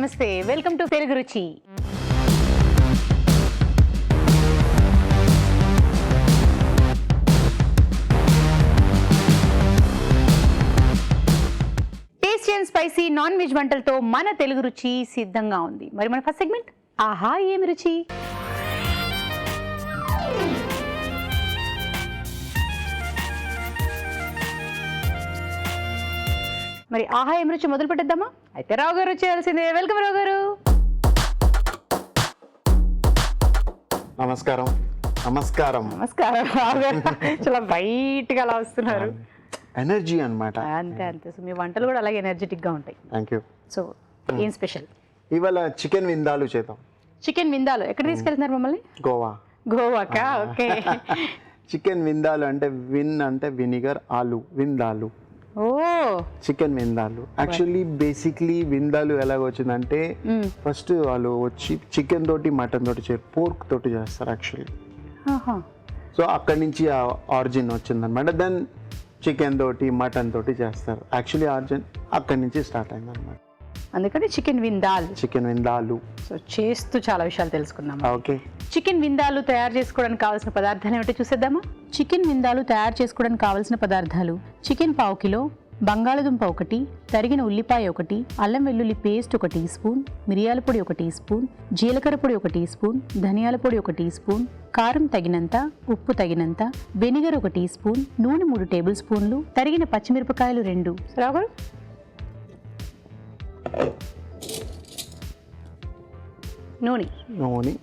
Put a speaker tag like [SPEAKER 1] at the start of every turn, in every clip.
[SPEAKER 1] నమస్తే, welcome to Telugu Ruchi. Tasty and spicy non veg వంటలతో మన తెలుగు రుచి సిద్ధంగా ఉంది. మరి మన ఫస్ట్ సెగ్మెంట్ ఆహా ఏమి రుచి. మరి ఆహా ఏమి రుచి మొదలు పెట్టేద్దామా? అయితే రావు గారు చేయాల్సిందే. వెల్కమ్ రావు గారు.
[SPEAKER 2] నమస్కారం. నమస్కారం.
[SPEAKER 1] నమస్కారం రావు గారు. చాలా బయట గా అలా వస్తున్నారు.
[SPEAKER 2] ఎనర్జీ అన్నమాట.
[SPEAKER 1] అంతే అంతే. సో మీ వంటలు కూడా అలాగే ఎనర్జెటిక్ గా ఉంటాయి.
[SPEAKER 2] Thank you.
[SPEAKER 1] సో ఏం స్పెషల్?
[SPEAKER 2] ఇవాళ చికెన్ విందాలు చేద్దాం.
[SPEAKER 1] చికెన్ విందాలు ఎక్కడ తీసుకెళ్తున్నారు మమ్మల్ని?
[SPEAKER 2] గోవా.
[SPEAKER 1] గోవాకా? ఓకే.
[SPEAKER 2] చికెన్ విందాలు అంటే విన్ అంటే వినిగర్, ఆలు విందాలు.
[SPEAKER 1] ఓ
[SPEAKER 2] చికెన్ విందాలు యాక్చువల్లీ బేసిక్లీ విందాలు ఎలాగ వచ్చిందంటే ఫస్ట్ వాళ్ళు వచ్చి చికెన్ తోటి మటన్ తోటి పోర్క్ తోటి చేస్తారు యాక్చువల్లీ. సో అక్కడి నుంచి ఆ ఆరిజిన్ వచ్చిందనమాట. దెన్ చికెన్ తోటి మటన్ తోటి చేస్తారు. యాక్చువల్లీ ఆరిజిన్ అక్కడి నుంచి స్టార్ట్ అయిందనమాట.
[SPEAKER 1] అందుకని చికెన్ విందాల్.
[SPEAKER 2] చికెన్ విందాలు.
[SPEAKER 1] సో చేస్తూ చాలా విషయాలు తెలుసుకుందాం.
[SPEAKER 2] ఓకే.
[SPEAKER 1] చికెన్ విందాలు తయారు చేసుకోవడానికి కావాల్సిన పదార్థాలు ఏమిటో చూసేద్దామా? చికెన్ విందాలు తయారు చేసుకోవడానికి కావాల్సిన పదార్థాలు: చికెన్ 1/2 కిలో, బంగాళదుంప 1, తరిగిన ఉల్లిపాయ 1, అల్లం వెల్లుల్లి పేస్ట్ 1 టీ స్పూన్, మిరియాల పొడి 1 టీ స్పూన్, జీలకర్ర పొడి 1 టీ స్పూన్, ధనియాల పొడి 1 టీ స్పూన్, కారం తగినంత, ఉప్పు తగినంత, వెనిగర్ 1 టీ స్పూన్, నూనె 3 టేబుల్ స్పూన్లు, తరిగిన పచ్చిమిరపకాయలు 2. రావు గారు,
[SPEAKER 2] నూనె,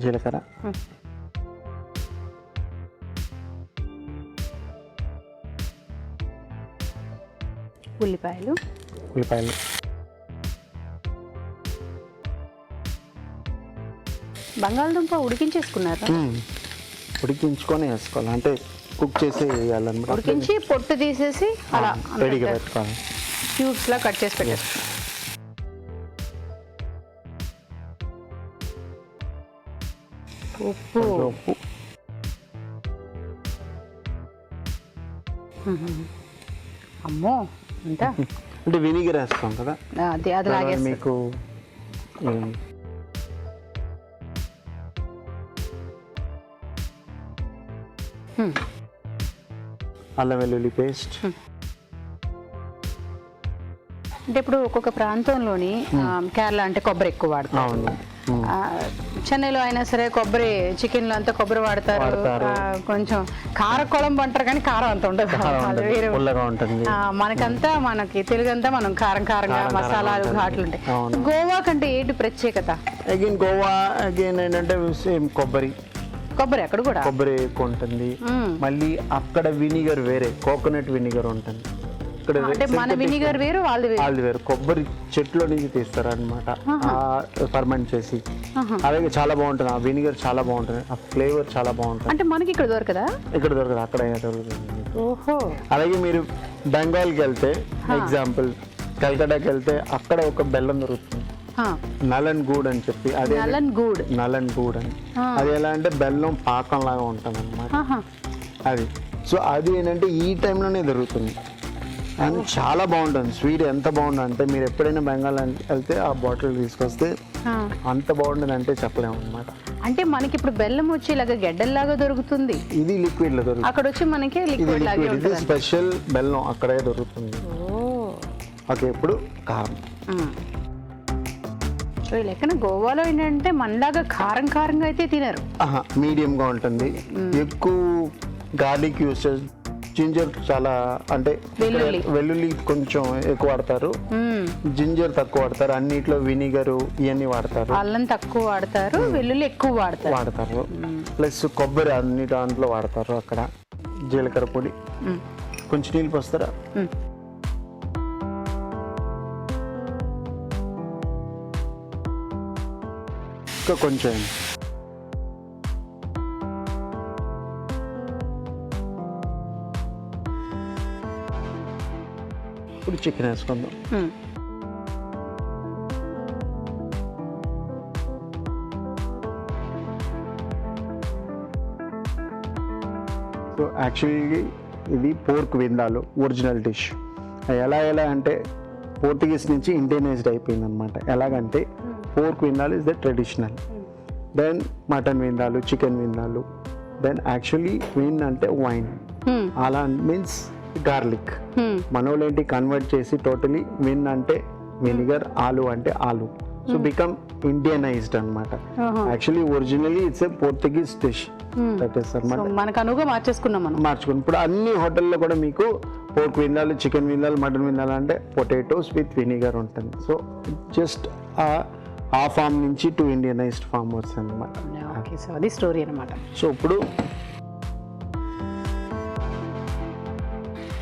[SPEAKER 2] జీలకర్ర,
[SPEAKER 1] ఉల్లిపాయలు, బంగాళదుంప ఉడికించేసుకున్నారా?
[SPEAKER 2] ఉడికించుకొని వేసుకోవాలి, అంటే కుక్ చేసి వేయాలన్నమాట.
[SPEAKER 1] ఉడికించి పొట్టు తీసేసి అలా
[SPEAKER 2] రెడీగా పెట్టుకోవాలి.
[SPEAKER 1] క్యూబ్స్ లా కట్ చేసి పెట్టేసి. ఉప్పు, అమ్మో అంతా
[SPEAKER 2] అంటే వినిగర్ వేస్తాం కదా,
[SPEAKER 1] అది లాగే
[SPEAKER 2] మీకు. అల్లం వెల్లుల్లి పేస్ట్.
[SPEAKER 1] అంటే ఇప్పుడు ఒక్కొక్క ప్రాంతంలోని కేరళ అంటే కొబ్బరి ఎక్కువ వాడతారు, చెన్నైలో అయినా సరే కొబ్బరి, చికెన్ లో అంతా కొబ్బరి వాడతారు. కొంచెం కారకొళంబు అంటారు కానీ కారం అంత ఉండదు, మనకంతా మనకి తెలుగంతా మనం కారం కారంగా మసాలాలు ఘాట్లు ఉంటాయి. గోవా కంటే ఏంటి ప్రత్యేకత?
[SPEAKER 2] అగైన్ గోవా అగైన్ ఏంటంటే సేమ్ కొబ్బరి
[SPEAKER 1] అక్కడ కూడా
[SPEAKER 2] కొబ్బరి ఎక్కువ ఉంటుంది. మళ్ళీ అక్కడ వినిగర్ వేరే, కోకోనట్ వినిగర్ ఉంటుంది.
[SPEAKER 1] అంటే మన వినిగర్ వేరు, వాళ్ళది
[SPEAKER 2] వేరు. కొబ్బరి చెట్లో నుంచి తీస్తారు అనమాట, ఫర్మెంట్ చేసి. అలాగే చాలా బాగుంటుంది ఆ వినిగర్, చాలా బాగుంటుంది, ఆ ఫ్లేవర్ చాలా బాగుంటుంది.
[SPEAKER 1] అంటే మనకి ఇక్కడ దొరకదా?
[SPEAKER 2] ఇక్కడ దొరకదు, అక్కడ దొరుకుతుంది.
[SPEAKER 1] ఓహో. అలాగే
[SPEAKER 2] మీరు బెంగాల్కి వెళ్తే, ఎగ్జాంపుల్ కల్కటాకి వెళ్తే, అక్కడ ఒక బెల్లం దొరుకుతుంది, నలన్ గూడ్ అని చెప్పి. అదే నలన్ గూడ్ అని. అది ఎలా అంటే బెల్లం పాకం లాగా ఉంటుంది అనమాట అది. సో అది ఏంటంటే ఈ టైంలోనే దొరుకుతుంది అండ్ చాలా బాగుంటుంది. స్వీట్ ఎంత బాగుంటుంది అంటే మీరు ఎప్పుడైనా బెంగాల్ వెళ్తే ఆ బాటిల్ తీసుకొస్తే అంత బాగుంటుంది అంటే చెప్పలేము అనమాట.
[SPEAKER 1] అంటే మనకి ఇప్పుడు బెల్లం వచ్చి ఇలాగ గెడ్డల్లాగా దొరుకుతుంది,
[SPEAKER 2] ఇది లిక్విడ్ లో దొరుకుతుంది.
[SPEAKER 1] అక్కడ వచ్చి మనకి లిక్విడ్ లాగా
[SPEAKER 2] ఇది స్పెషల్ బెల్లం అక్కడే దొరుకుతుంది. ఓకే. ఇప్పుడు కారం.
[SPEAKER 1] సో ఈ లెక్కన గోవాలో ఏంటంటే మనలాగా కారం కారంగా అయితే తినరు,
[SPEAKER 2] మీడియంగా ఉంటుంది. ఎక్కువ గార్లిక్ యూస్ చేసి, జింజర్ చాలా, అంటే వెల్లుల్లి కొంచెం ఎక్కువ వాడతారు, జింజర్ తక్కువ వాడతారు. అన్నిట్లో వినిగరు ఇవన్నీ వాడతారు,
[SPEAKER 1] అల్లం తక్కువ వాడతారు, వెల్లుల్లి ఎక్కువ వాడతారు.
[SPEAKER 2] ప్లస్ కొబ్బరి అన్ని దాంట్లో వాడతారు. అక్కడ జీలకర్ర పొడి, కొంచెం నీళ్ళు పోస్తారా? ఇంకా కొంచెం. ఇప్పుడు చికెన్ వేసుకుందాం. సో యాక్చువల్లీ ఇది పోర్క్ విందాలు ఒరిజినల్ డిష్. ఎలా అంటే పోర్చుగీస్ నుంచి ఇండియనైజ్డ్ అయిపోయింది అనమాట. ఎలాగంటే pork vindaloo is the traditional, then mutton vindaloo, chicken vindaloo, then actually విన్ అంటే వైన్, అలా మీన్స్ గార్లిక్. మనోళ్ళు ఏంటి కన్వర్ట్ చేసి టోటలీ విన్ అంటే వినిగర్, ఆలు అంటే ఆలు, సో బికమ్ ఇండియనైజ్డ్ అనమాట. Actually originally it's a Portuguese dish. That is అనమాట,
[SPEAKER 1] మనకు అనువుగా మార్చేసుకున్నాం మనం.
[SPEAKER 2] మార్చుకుని ఇప్పుడు అన్ని హోటల్లో కూడా మీకు పోర్క్ విందాలు, చికెన్ విందాలు, మటన్ విందాలు అంటే పొటాటోస్ విత్ వినిగర్ ఉంటుంది. సో జస్ట్ ఆ ఫామ్ నుంచి టు ఇండియనైజ్డ్ ఫామ్ వస్తుంది అనమాట.
[SPEAKER 1] ఓకే, సో అది స్టోరీ అనమాట.
[SPEAKER 2] సో ఇప్పుడు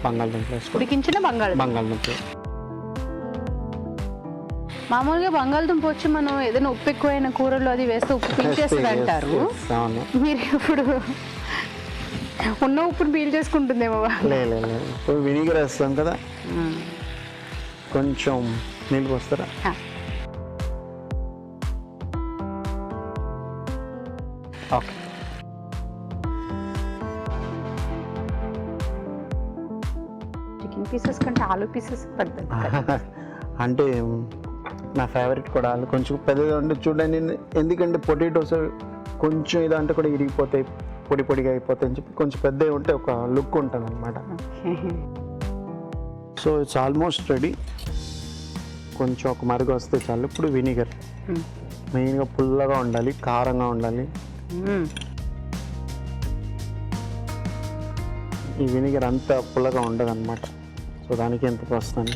[SPEAKER 2] బంగాళదుంపలు
[SPEAKER 1] ఉడికించిన
[SPEAKER 2] బంగాళదుంప.
[SPEAKER 1] మామూలుగా బంగాళదుంప వచ్చి మనం ఏదైనా ఉప్పు ఎక్కువైన కూరల్లో అది వేస్తే ఉప్పు పీల్చేస్తుంది అంటారు. మీరు ఇప్పుడు ఉన్న ఉప్పును పీల్ చేసుకుంటుందేమో.
[SPEAKER 2] లేదు, ఇప్పుడు వినిగర్ వేస్తాం కదా, కొంచెం నీళ్ళు పోస్తారా? ఓకే.
[SPEAKER 1] చికెన్ పీసెస్ కంటే ఆలు పీసెస్ పెద్దది.
[SPEAKER 2] అంటే నా ఫేవరెట్ కూడా ఆలు కొంచెం పెద్దగా ఉంటే చూడండి, ఎందుకంటే పొటాటోస్ కొంచెం ఇదంటే కూడా ఇరిగిపోతాయి, పొడి పొడిగా అయిపోతాయి అని చెప్పి కొంచెం పెద్దగా ఉంటే ఒక లుక్ ఉంటుంది అనమాట. So it's almost ready. కొంచెం ఒక మరుగు వస్తే చాలు. ఇప్పుడు వినిగర్ మెయిన్గా పుల్లగా ఉండాలి, కారంగా ఉండాలి. ఈ వినిగర్ అంత పుల్లగా ఉండదు అనమాట. సో దానికి ఎంత పోస్తాను.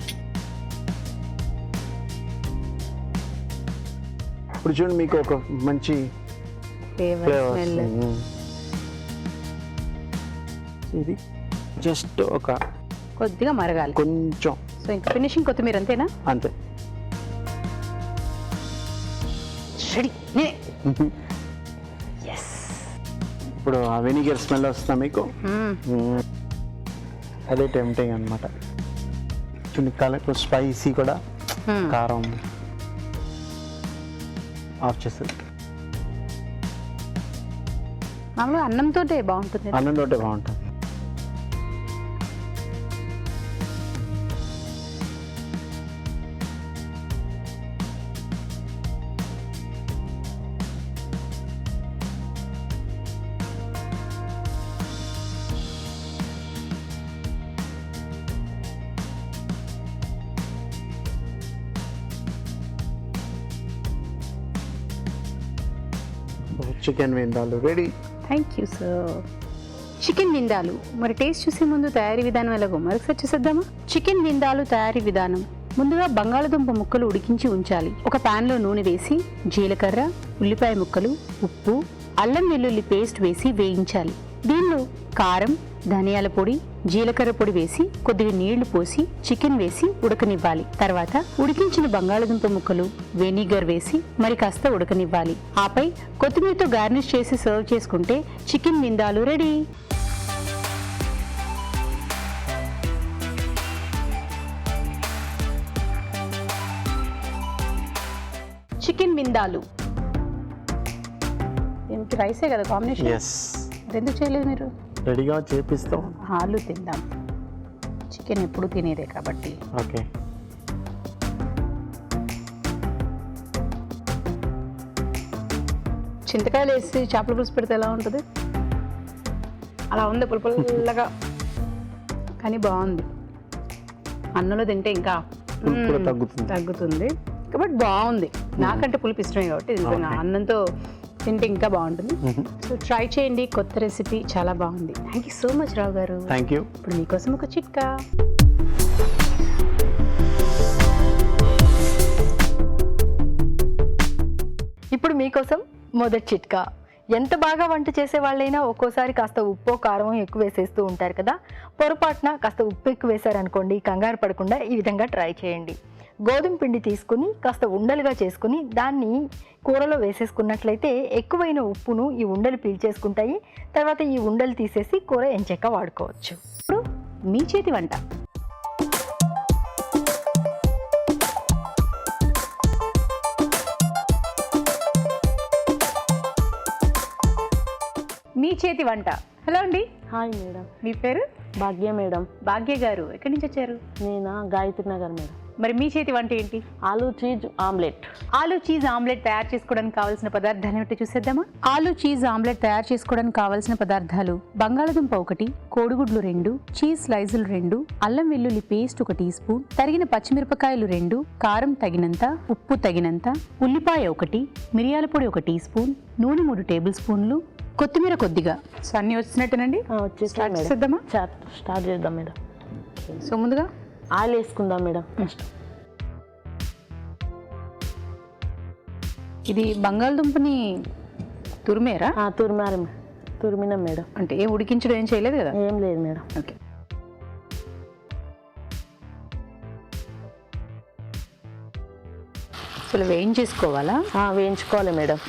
[SPEAKER 2] ఇప్పుడు చూడండి, మీకు ఒక మంచి ఫ్లేవర్. ఇది జస్ట్ ఒక
[SPEAKER 1] కొద్దిగా మరగాలి
[SPEAKER 2] కొంచెం.
[SPEAKER 1] సో ఇంకా ఫినిషింగ్ కొత్తిమీర అంతేనా?
[SPEAKER 2] అంతే. ఇప్పుడు ఆ వెనిగర్ స్మెల్ వస్తుందా మీకు? అదే టెంప్టింగ్ అనమాట. చునికాలకు స్పైసీ కూడా, కారం ఆఫ్ చేస్తుంది.
[SPEAKER 1] మామూలుగా అన్నంతో బాగుంటుంది.
[SPEAKER 2] అన్నంతో బాగుంటుంది. Chicken vindaloo ready.
[SPEAKER 1] Thank you sir. Chicken vindaloo మరి టేస్ట్ చూసే ముందు తయారీ విధానం ఎలాగో మరొకసారి చూసేద్దామా? చికెన్ విందాలు తయారీ విధానం. ముందుగా బంగాళదుంప ముక్కలు ఉడికించి ఉంచాలి. ఒక పాన్లో నూనె వేసి జీలకర్ర, ఉల్లిపాయ ముక్కలు, ఉప్పు, అల్లం వెల్లుల్లి పేస్ట్ వేసి వేయించాలి. దీనిలో కారం, ధనియాల పొడి, జీలకర్ర పొడి వేసి కొద్దిగా నీళ్లు పోసి చికెన్ వేసి ఉడకనివ్వాలి. తర్వాత ఉడికించిన బంగాళదుంప ముక్కలు, వెనిగర్ వేసి మరి కాస్త ఉడకనివ్వాలి. ఆపై కొత్తిమీరతో గార్నిష్ చేసి సర్వ్ చేసుకుంటే చికెన్ విందాలు రెడీ. చికెన్ విందాలు దీనికి రైసే కదా కాంబినేషన్. ఎందుకు చేయలేదు మీరు?
[SPEAKER 2] రెడీగా చేపిస్తాం.
[SPEAKER 1] ఆలు తిందాం, చికెన్ ఎప్పుడు తినేదే కాబట్టి.
[SPEAKER 2] ఓకే.
[SPEAKER 1] చింతకాయలు వేసి చేపల పులుసు పెడితే ఎలా ఉంటుంది? అలా ఉంది, పుల్లగా కానీ బాగుంది. అన్నంలో తింటే ఇంకా తగ్గుతుంది కాబట్టి బాగుంది. నాకంటే పులుపు ఇష్టమే కాబట్టి అన్నంతో తింటే ఇంకా బాగుంటుంది. సో ట్రై చేయండి, కొత్త రెసిపీ చాలా బాగుంది. థ్యాంక్ యూ సో మచ్ రావు గారు.
[SPEAKER 2] Thank you.
[SPEAKER 1] ఇప్పుడు మీకోసం ఒక చిట్కా.
[SPEAKER 3] ఇప్పుడు మీకోసం మొదటి చిట్కా. ఎంత బాగా వంట చేసే వాళ్ళైనా ఒక్కోసారి కాస్త ఉప్పు కారం ఎక్కువ వేసేస్తూ ఉంటారు కదా. పొరపాటున కాస్త ఉప్పు ఎక్కువ వేశారనుకోండి, కంగారు పడకుండా ఈ విధంగా ట్రై చేయండి. గోధుమ పిండి తీసుకుని కాస్త ఉండలుగా చేసుకుని దాన్ని కూరలో వేసేసుకున్నట్లయితే ఎక్కువైన ఉప్పును ఈ ఉండలు పీల్చేసుకుంటాయి. తర్వాత ఈ ఉండలు తీసేసి కూర ఎంచక్క వాడుకోవచ్చు.
[SPEAKER 1] ఇప్పుడు మీ చేతి వంట. మీ చేతి వంట. హలో అండి.
[SPEAKER 4] హాయ్ మేడం,
[SPEAKER 1] మీ పేరు?
[SPEAKER 4] భాగ్య మేడం.
[SPEAKER 1] భాగ్య గారు ఎక్కడి నుంచి వచ్చారు?
[SPEAKER 4] నేనా గాయత్రి నగర్ మేడం.
[SPEAKER 1] మరి మీ చేతి వంట ఏంటి?
[SPEAKER 4] Aloo cheese omelette.
[SPEAKER 1] Aloo cheese omelette తయారు చేసుకోవడానికి కావాల్సిన పదార్థాలు ఏమిటో చూసేద్దామా? ఆలూ చీజ్ ఆమ్లెట్ తయారు చేసుకోవడానికి కావాల్సిన పదార్థాలు: బంగాళదుంప 1, కోడిగుడ్లు 2, చీజ్ స్లైజులు 2, అల్లం వెల్లుల్లి పేస్ట్ 1 టీ స్పూన్, తరిగిన పచ్చిమిరపకాయలు 2, కారం తగినంత, ఉప్పు తగినంత, ఉల్లిపాయ 1, మిరియాల పొడి 1 టీ స్పూన్, నూనె 3 టేబుల్ స్పూన్లు, కొత్తిమీర కొద్దిగా. సో అన్నీ వచ్చినట్టేనండి.
[SPEAKER 4] వచ్చేసి
[SPEAKER 1] చేద్దామా?
[SPEAKER 4] స్టార్ట్ చేద్దాం మేడం.
[SPEAKER 1] సో ముందుగా
[SPEAKER 4] ఆయిల్ వేసుకుందాం మేడం.
[SPEAKER 1] ఇది బంగాళదుంపని తురిమేరా?
[SPEAKER 4] తురిమినాం మేడం.
[SPEAKER 1] అంటే ఏం ఉడికించడం ఏం చేయలేదు కదా?
[SPEAKER 4] ఏం లేదు మేడం.
[SPEAKER 1] ఓకే. అసలు వేయించేసుకోవాలా?
[SPEAKER 4] వేయించుకోవాలి మేడం.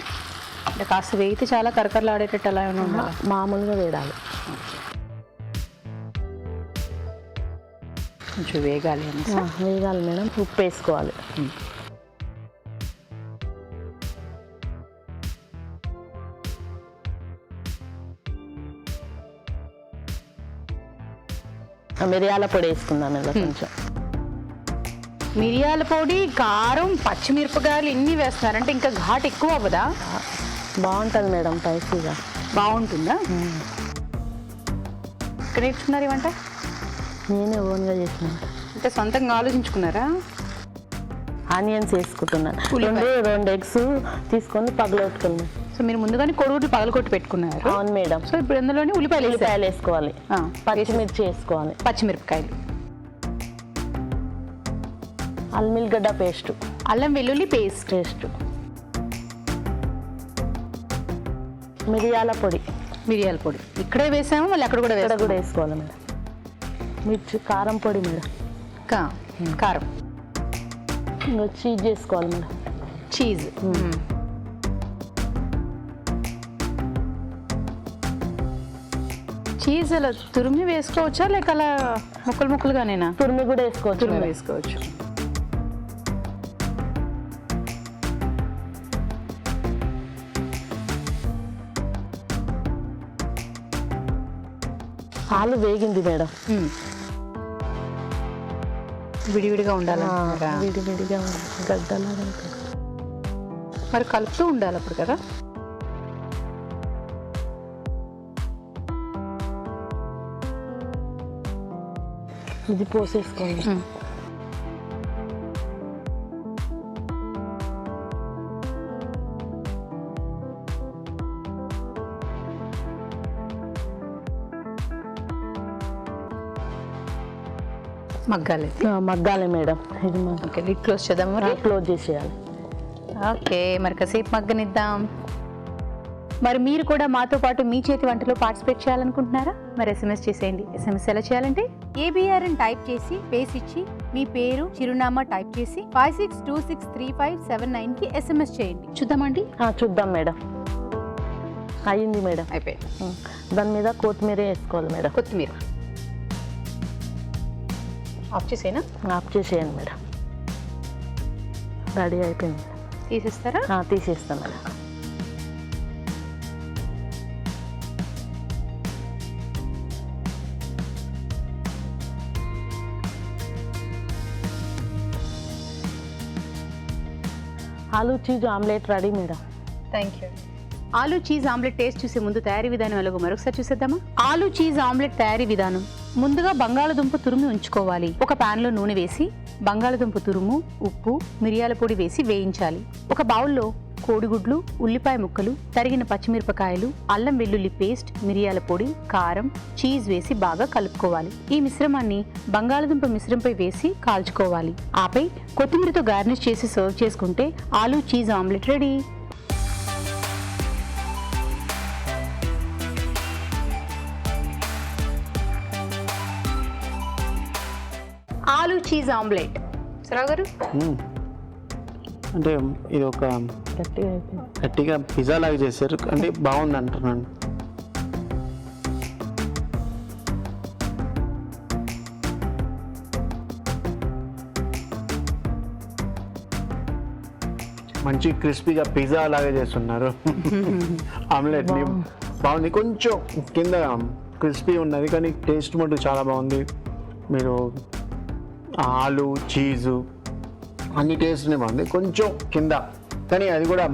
[SPEAKER 1] అంటే కాస్త వేయితే చాలా కరకరలాడేటట్టు అలా ఏమైనా ఉండాలా?
[SPEAKER 4] మామూలుగా వేడాలి.
[SPEAKER 1] కొంచెం వేగాలి
[SPEAKER 4] వేగాలి మేడం. ఉప్పు వేసుకోవాలి. మిరియాల పొడి వేసుకుందాం మేడం. కొంచెం
[SPEAKER 1] మిరియాల పొడి, కారం, పచ్చిమిరపకాయలు ఇన్ని వేస్తున్నారంటే ఇంకా ఘాట్ ఎక్కువ అవ్వదా?
[SPEAKER 4] బాగుంటుంది మేడం, స్పైసీగా
[SPEAKER 1] బాగుంటుందా? ఇక్కడ నేర్చుకున్నారు ఈ వంట?
[SPEAKER 4] నేనే ఓన్గా చేసిన.
[SPEAKER 1] అంటే సొంతంగా ఆలోచించుకున్నారా?
[SPEAKER 4] ఆనియన్స్ వేసుకుంటున్నాను. 2 ఎగ్స్ తీసుకొని పగలొట్టుకున్నాను.
[SPEAKER 1] సో మీరు ముందుగానే కోడిగుడ్లు పగలకొట్టి పెట్టుకున్నారు.
[SPEAKER 4] అవును మేడం.
[SPEAKER 1] సో ఇప్పుడు అందులోనే ఉల్లిపాయలు
[SPEAKER 4] వేసుకోవాలి, పచ్చిమిర్చి వేసుకోవాలి,
[SPEAKER 1] పచ్చిమిరపకాయలు,
[SPEAKER 4] అల్లిగడ్డ పేస్ట్,
[SPEAKER 1] అల్లం వెల్లుల్లి పేస్ట్,
[SPEAKER 4] మిరియాల పొడి.
[SPEAKER 1] ఇక్కడే వేసాము, మళ్ళీ అక్కడ కూడా
[SPEAKER 4] వేసుకోవాలి మేడం. మిర్చి, కారం పొడి మేడం.
[SPEAKER 1] కారం,
[SPEAKER 4] ఇంకా చీజ్ చేసుకోవాలి మేడం.
[SPEAKER 1] చీజ్. చీజ్ అలా తురిమి వేసుకోవచ్చా లేక అలా ముక్కలుగానేనా?
[SPEAKER 4] తురిమి కూడా వేసుకోవచ్చు.
[SPEAKER 1] వేసుకోవచ్చు.
[SPEAKER 4] ఆలు వేగింది మేడం.
[SPEAKER 1] విడివిడిగా ఉండాలి.
[SPEAKER 4] విడివిడిగా గడ్డలాగా
[SPEAKER 1] మరి కలుపుతూ ఉండాలి అప్పుడు కదా.
[SPEAKER 4] ఇది పోసేసుకోండి. మగ్గాలి మేడం. ఇది
[SPEAKER 1] ఓకే, లిడ్ క్లోజ్ చేద్దాం.
[SPEAKER 4] క్లోజ్ చేసేయాలి.
[SPEAKER 1] ఓకే, మరి కాసేపు మగ్గనిద్దాం. మరి మీరు కూడా మాతో పాటు మీ చేతి వంటలో పార్టిసిపేట్ చేయాలనుకుంటున్నారా? మరి SMS చేసేయండి. SMS ఎలా చేయాలంటే ABR అని టైప్ చేసి పేస్ ఇచ్చి మీ పేరు, చిరునామా టైప్ చేసి 56263579కి SMS చేయండి. చూద్దామండి.
[SPEAKER 4] చూద్దాం మేడం. అయ్యింది మేడం.
[SPEAKER 1] అయిపోయింది.
[SPEAKER 4] దాని మీద కొత్తిమీర వేసుకోవాలి మేడం.
[SPEAKER 1] కొత్తిమీర ఆఫ్ చేసేనా?
[SPEAKER 4] ఆఫ్ చేసేయండి మేడం. రెడీ అయిపోయింది.
[SPEAKER 1] తీసేస్తారా?
[SPEAKER 4] తీసేస్తాను madam. Aloo cheese omelette ready madam.
[SPEAKER 1] Thank you. Aloo cheese omelette taste చూసే ముందు తయారీ విధానం ఎలాగో మరొకసారి చూసేద్దామా? ఆలూ చీజ్ ఆమ్లెట్ తయారీ విధానం: ముందుగా బంగాళదుంప తురుము ఉంచుకోవాలి. ఒక పాన్ లో నూనె వేసి బంగాళదుంప తురుము, ఉప్పు, మిరియాల పొడి వేసి వేయించాలి. ఒక బౌల్లో కోడిగుడ్లు, ఉల్లిపాయ ముక్కలు, తరిగిన పచ్చిమిరపకాయలు, అల్లం వెల్లుల్లి పేస్ట్, మిరియాల పొడి, కారం, చీజ్ వేసి బాగా కలుపుకోవాలి. ఈ మిశ్రమాన్ని బంగాళదుంప మిశ్రమంపై వేసి కాల్చుకోవాలి. ఆపై కొత్తిమీరతో గార్నిష్ చేసి సర్వ్ చేసుకుంటే aloo cheese omelette ready. Aloo cheese omelette. సరావ్ గారు,
[SPEAKER 2] అంటే ఇది ఒక గట్టిగా పిజ్జా లాగా చేశారు, అంటే బాగుంది అంటున్నాను. మంచి క్రిస్పీగా పిజ్జా లాగా చేస్తున్నారు ఆమ్లెట్ ని. బాగుంది. కొంచెం కింద క్రిస్పీ ఉన్నది కానీ టేస్ట్ మటు చాలా బాగుంది. మీరు ఆలు చీజు అన్ని టేస్ట్నే బాగుంది. కొంచెం కింద కానీ అది కూడా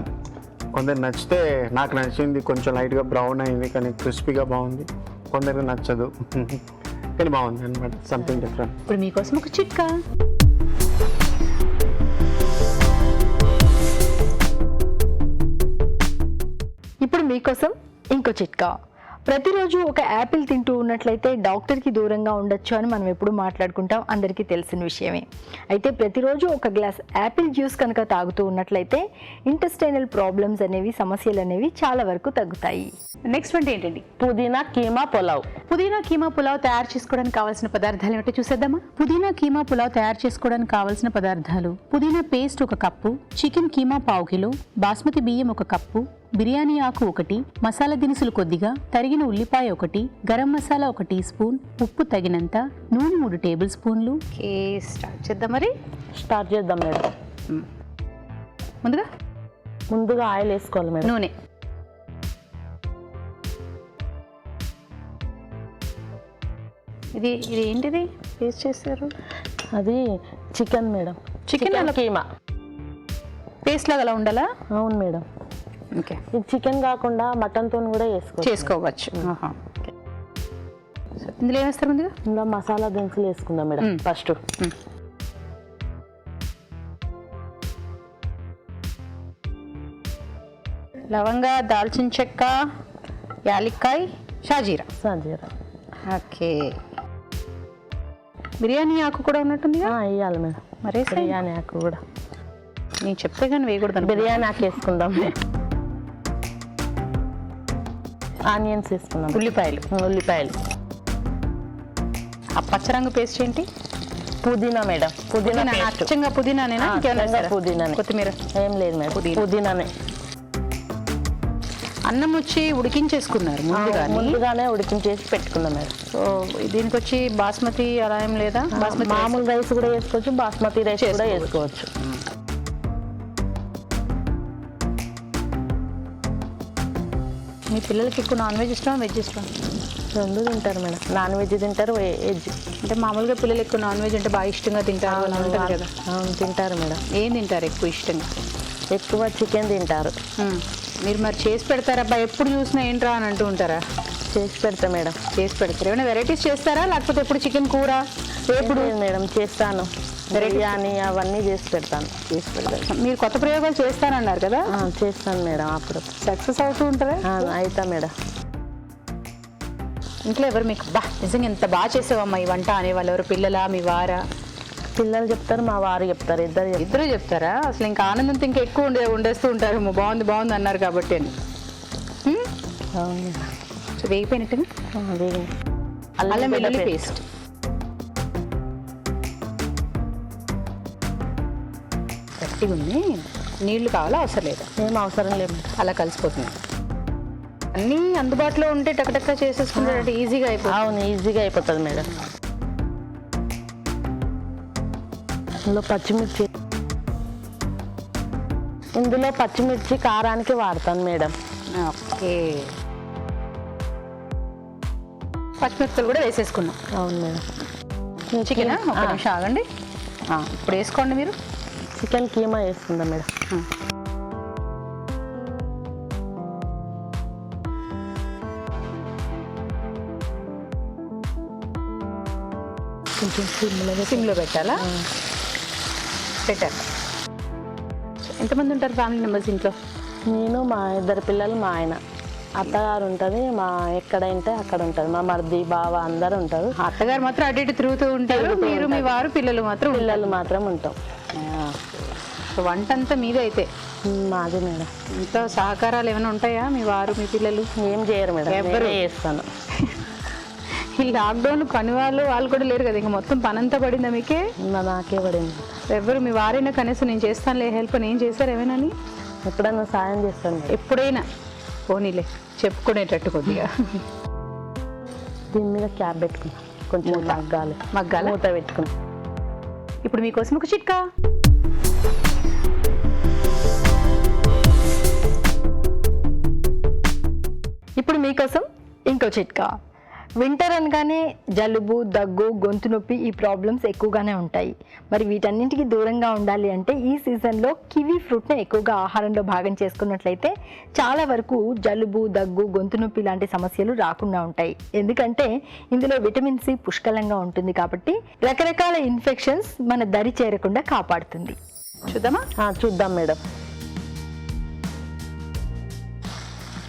[SPEAKER 2] కొందరు నచ్చితే, నాకు నచ్చింది కొంచెం లైట్గా బ్రౌన్ అయింది కానీ క్రిస్పీగా బాగుంది. కొందరికి నచ్చదు కానీ బాగుంది అనమాట, సంథింగ్ డిఫరెంట్.
[SPEAKER 1] ఇప్పుడు మీకోసం ఒక చిట్కా.
[SPEAKER 3] ఇప్పుడు మీకోసం ఇంకో చిట్కా. ప్రతిరోజు ఒక యాపిల్ తింటూ ఉన్నట్లయితే డాక్టర్కి దూరంగా ఉండొచ్చు అని మనం ఎప్పుడు మాట్లాడుకుంటాం, అందరికీ తెలిసిన విషయమే. అయితే ప్రతిరోజు ఒక గ్లాస్ యాపిల్ జ్యూస్ కనుక తాగుతూ ఉన్నట్లయితే ఇంటెస్టైనల్ ప్రాబ్లమ్స్ అనేవి, సమస్యలు అనేవి చాలా వరకు తగ్గుతాయి.
[SPEAKER 1] నెక్స్ట్ వంట ఏంటండి?
[SPEAKER 4] పుదీనా కీమా పులావ్.
[SPEAKER 1] పుదీనా కీమా పులావ్ తయారు చేసుకోవడానికి కావాల్సిన పదార్థాలు ఏమిటో చూసేద్దామా. పుదీనా కీమా పులావ్ తయారు చేసుకోవడానికి కావాల్సిన పదార్థాలు: పుదీనా paste 1 cup, chicken keema 1/2 kilo, basmati బియ్యం 1 కప్పు, బిర్యానీ ఆకు 1, మసాలా దినుసులు కొద్దిగా, తరిగిన ఉల్లిపాయ 1, గరం మసాలా 1 టీ స్పూన్, ఉప్పు తగినంత, నూనె 3 టేబుల్ స్పూన్లు. స్టార్ట్ చేద్దాం మరి.
[SPEAKER 4] స్టార్ట్ చేద్దాం మేడం. ముందుగా ఆయిల్ వేసుకోవాలి మేడం.
[SPEAKER 1] నూనె, ఇది ఏంటిది పేస్ట్ చేశారు?
[SPEAKER 4] అది chicken madam.
[SPEAKER 1] Chicken
[SPEAKER 4] keema
[SPEAKER 1] paste లాగా అలా ఉండాలా?
[SPEAKER 4] అవును మేడం.
[SPEAKER 1] ఓకే,
[SPEAKER 4] ఇది చికెన్ కాకుండా మటన్తో కూడా
[SPEAKER 1] చేసుకోవచ్చు. ఇందులో ఏమేస్తారు ముందుగా?
[SPEAKER 4] ఇందులో మసాలా దినుసులు వేసుకుందాం మేడం. ఫస్ట్
[SPEAKER 1] లవంగ, దాల్చిన చెక్క, యాలక్కాయ, షాజీరా.
[SPEAKER 4] సాజీరా.
[SPEAKER 1] ఓకే, బిర్యానీ ఆకు కూడా ఉన్నట్టుందిగా?
[SPEAKER 4] వేయాలి మేడం.
[SPEAKER 1] మరే
[SPEAKER 4] బిర్యానీ ఆకు కూడా
[SPEAKER 1] నేను చెప్తే కానీ వేయకూడదు.
[SPEAKER 4] బిర్యానీ ఆకు వేసుకుందాం. ఆనియన్స్ వేసుకుందాం. ఉల్లిపాయలు.
[SPEAKER 1] ఆ పచ్చరంగు పేస్ట్ ఏంటి?
[SPEAKER 4] పుదీనా మేడం. పుదీనా
[SPEAKER 1] అచ్చంగా పుదీనానేనా?
[SPEAKER 4] పుదీనా,
[SPEAKER 1] కొత్తిమీర
[SPEAKER 4] ఏం లేదు మేడం, పుదీనానే.
[SPEAKER 1] అన్నం వచ్చి ఉడికించేసుకున్నారు
[SPEAKER 4] ముందుగానే ఉడికించేసి పెట్టుకున్నాం మేడం.
[SPEAKER 1] సో దీనికి వచ్చి బాస్మతి అలా ఏం లేదా? బాస్మతి
[SPEAKER 4] మామూలు రైస్ కూడా వేసుకోవచ్చు, బాస్మతి రైస్ కూడా వేసుకోవచ్చు.
[SPEAKER 1] మీ పిల్లలకి ఎక్కువ నాన్ వెజ్ ఇష్టం, వెజ్ ఇష్టం?
[SPEAKER 4] రెండు తింటారు మేడం. నాన్ వెజ్ తింటారు, వెజ్.
[SPEAKER 1] అంటే మామూలుగా పిల్లలు ఎక్కువ నాన్ వెజ్ అంటే బాగా ఇష్టంగా తింటారు అని ఉంటుంది కదా?
[SPEAKER 4] అవును, తింటారు మేడం.
[SPEAKER 1] ఏం తింటారు ఎక్కువ ఇష్టంగా?
[SPEAKER 4] ఎక్కువ చికెన్ తింటారు.
[SPEAKER 1] మీరు మరి చేసి పెడతారా? ఎప్పుడు చూసినా ఏంట్రా అని అంటూ ఉంటారా?
[SPEAKER 4] చేసి పెడతా మేడం.
[SPEAKER 1] చేసి పెడతారు. ఏమైనా వెరైటీస్ చేస్తారా లేకపోతే ఎప్పుడు చికెన్ కూర?
[SPEAKER 4] ఎప్పుడు మేడం చేస్తాను, బిర్యానీ అవన్నీ చేసి పెడతాను.
[SPEAKER 1] మీరు కొత్త ప్రయోగాలు చేస్తానన్నారు కదా?
[SPEAKER 4] చేస్తాను మేడం. అప్పుడు
[SPEAKER 1] సక్సెస్ అవుతూ ఉంటారా?
[SPEAKER 4] అవుతా మేడం.
[SPEAKER 1] ఇంట్లో ఎవరు మీకు నిజంగా ఎంత బాగా చేసావమ్మా ఈ వంట అనేవాళ్ళు ఎవరు? పిల్లలా, మీ వారా?
[SPEAKER 4] పిల్లలు చెప్తారు, మా వారు చెప్తారు. ఇద్దరు
[SPEAKER 1] చెప్తారా? అసలు ఇంకా ఆనందంతో ఇంకా ఎక్కువ ఉండేస్తూ ఉంటారు. బాగుంది అన్నారు కాబట్టి అని.
[SPEAKER 4] అవును.
[SPEAKER 1] సో వేగిపోయినట్టుగా అల్లం వెల్లుల్లి పేస్ట్, గట్టిగా ఉంది. నీళ్లు కావాలా? అవసరం లేదా?
[SPEAKER 4] ఏం అవసరం లేదు,
[SPEAKER 1] అలా కలిసిపోతుంది. అన్నీ అందుబాటులో ఉంటే టకటక్క చేసేసుకుంటే ఈజీగా అయిపోతుంది.
[SPEAKER 4] అవును, ఈజీగా అయిపోతుంది మేడం. ఇందులో పచ్చిమిర్చి కారానికి వాడతాను మేడం.
[SPEAKER 1] ఓకే, పచ్చిమిరపకాయలు కూడా వేసేసుకున్నాం.
[SPEAKER 4] అవును మేడం.
[SPEAKER 1] చికెన్ ఒక నిమిషం ఆగండి. ఇప్పుడు వేసుకోండి మీరు.
[SPEAKER 4] చికెన్ కీమా వేసుకుందాం మేడం. కొంచెం
[SPEAKER 1] సిమ్లో పెట్టాలా? పెట్టాలి. ఎంతమంది ఉంటారు ఫ్యామిలీ మెంబర్స్ ఇంట్లో?
[SPEAKER 4] నేను, మా 2 పిల్లలు, మా ఆయన, అత్తగారు ఉంటుంది. మా ఎక్కడ ఉంటే అక్కడ ఉంటుంది. మా మరిది, బావ అందరూ ఉంటారు.
[SPEAKER 1] అత్తగారు మాత్రం అటు ఇటు తిరుగుతూ ఉంటారు. మీరు, మీ వారు, పిల్లలు
[SPEAKER 4] మాత్రం ఉంటాం.
[SPEAKER 1] వంట అంతా మీదే అయితే?
[SPEAKER 4] మాది మేడం.
[SPEAKER 1] ఇంట్లో సహకారాలు ఏమైనా ఉంటాయా? మీ వారు, మీ పిల్లలు
[SPEAKER 4] ఏం చేయరు మేడం.
[SPEAKER 1] ఎవరు
[SPEAKER 4] చేస్తాను.
[SPEAKER 1] ఈ లాక్డౌన్ పని వాళ్ళు కూడా లేరు కదా? ఇంకా మొత్తం పనంతా పడిందా మీకే?
[SPEAKER 4] నాకే పడింది.
[SPEAKER 1] ఎవరు? మీ వారైనా కనీసం నేను చేస్తానులే హెల్ప్ అని ఏం చేశారు ఏమైనా?
[SPEAKER 4] ఎప్పుడైనా సాయం చేస్తాను.
[SPEAKER 1] ఎప్పుడైనా పోనీలే చెప్పుకునేటట్టు కొద్దిగా.
[SPEAKER 4] దీని మీద క్యాప్ పెట్టుకున్నా, కొంచెం మగ్గాలి, మూత పెట్టుకున్నా.
[SPEAKER 1] ఇప్పుడు మీకోసం ఒక చిట్కా.
[SPEAKER 3] ఇప్పుడు మీకోసం ఇంకో చిట్కా. వింటర్ అనగానే జలుబు, దగ్గు, గొంతు నొప్పి ఈ ప్రాబ్లమ్స్ ఎక్కువగానే ఉంటాయి. మరి వీటన్నింటికి దూరంగా ఉండాలి అంటే ఈ సీజన్లో కివీ ఫ్రూట్ని ఎక్కువగా ఆహారంలో భాగం చేసుకున్నట్లయితే చాలా వరకు జలుబు, దగ్గు, గొంతు నొప్పి లాంటి సమస్యలు రాకుండా ఉంటాయి. ఎందుకంటే ఇందులో విటమిన్ సి పుష్కలంగా ఉంటుంది కాబట్టి రకరకాల ఇన్ఫెక్షన్స్ మన దరి చేరకుండా కాపాడుతుంది.
[SPEAKER 1] చూద్దామా?
[SPEAKER 4] చూద్దాం మేడం.